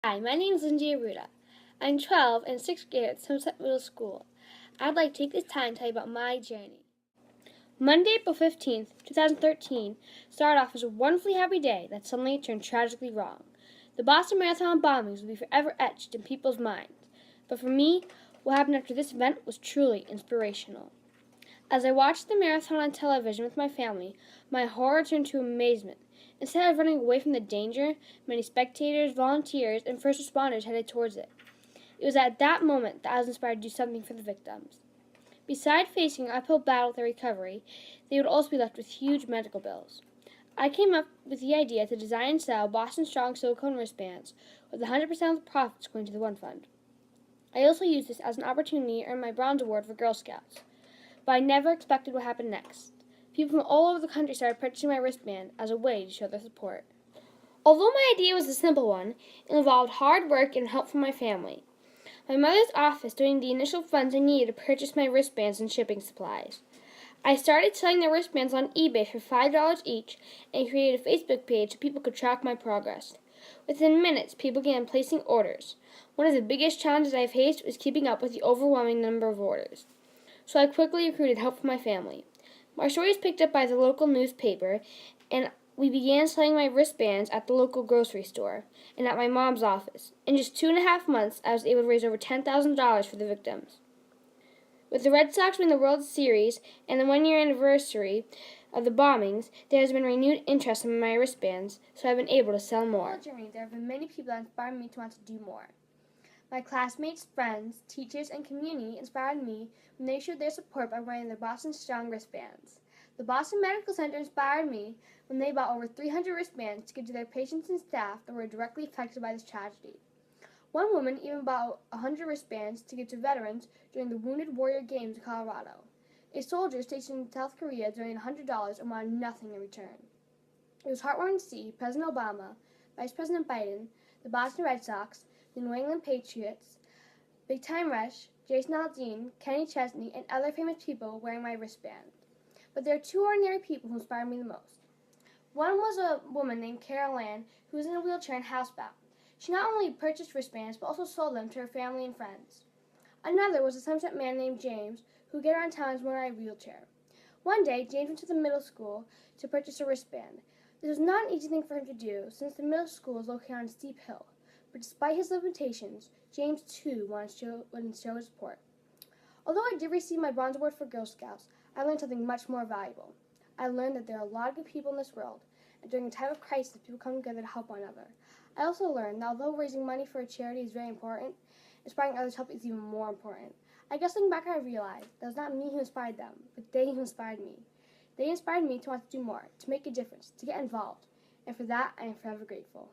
Hi, my name is Tsongalis-Arruda. I'm 12 and 6th grade at Sunset Middle School. I'd like to take this time to tell you about my journey. Monday, April 15th, 2013 started off as a wonderfully happy day that suddenly turned tragically wrong. The Boston Marathon bombings will be forever etched in people's minds. But for me, what happened after this event was truly inspirational. As I watched the marathon on television with my family, my horror turned to amazement. Instead of running away from the danger, many spectators, volunteers, and first responders headed towards it. It was at that moment that I was inspired to do something for the victims. Besides facing an uphill battle with their recovery, they would also be left with huge medical bills. I came up with the idea to design and sell Boston Strong silicone wristbands, with 100% of the profits going to the One Fund. I also used this as an opportunity to earn my Bronze Award for Girl Scouts. But I never expected what happened next. People from all over the country started purchasing my wristband as a way to show their support. Although my idea was a simple one, it involved hard work and help from my family. My mother's office donated the initial funds I needed to purchase my wristbands and shipping supplies. I started selling the wristbands on eBay for $5 each and created a Facebook page so people could track my progress. Within minutes, people began placing orders. One of the biggest challenges I faced was keeping up with the overwhelming number of orders. So I quickly recruited help from my family. My story was picked up by the local newspaper, and we began selling my wristbands at the local grocery store and at my mom's office. In just 2.5 months, I was able to raise over $10,000 for the victims. With the Red Sox winning the World Series and the 1-year anniversary of the bombings, there has been renewed interest in my wristbands, so I've been able to sell more. There have been many people that inspired me to want to do more. My classmates, friends, teachers, and community inspired me when they showed their support by wearing their Boston Strong wristbands. The Boston Medical Center inspired me when they bought over 300 wristbands to give to their patients and staff that were directly affected by this tragedy. One woman even bought 100 wristbands to give to veterans during the Wounded Warrior Games in Colorado. A soldier stationed in South Korea donated $100 and wanted nothing in return. It was heartwarming to see President Obama, Vice President Biden, the Boston Red Sox, the New England Patriots, Big Time Rush, Jason Aldean, Kenny Chesney, and other famous people wearing my wristband. But there are two ordinary people who inspired me the most. One was a woman named Carol Ann who was in a wheelchair and housebound. She not only purchased wristbands but also sold them to her family and friends. Another was a Sunset man named James who would get around town in his motorized wheelchair. One day, James went to the middle school to purchase a wristband. This was not an easy thing for him to do since the middle school is located on a steep hill. But despite his limitations, James too wanted to show his support. Although I did receive my Bronze Award for Girl Scouts, I learned something much more valuable. I learned that there are a lot of good people in this world, and during a time of crisis, people come together to help one another. I also learned that although raising money for a charity is very important, inspiring others to help is even more important. I guess looking back, I realized that it was not me who inspired them, but they who inspired me. They inspired me to want to do more, to make a difference, to get involved, and for that, I am forever grateful.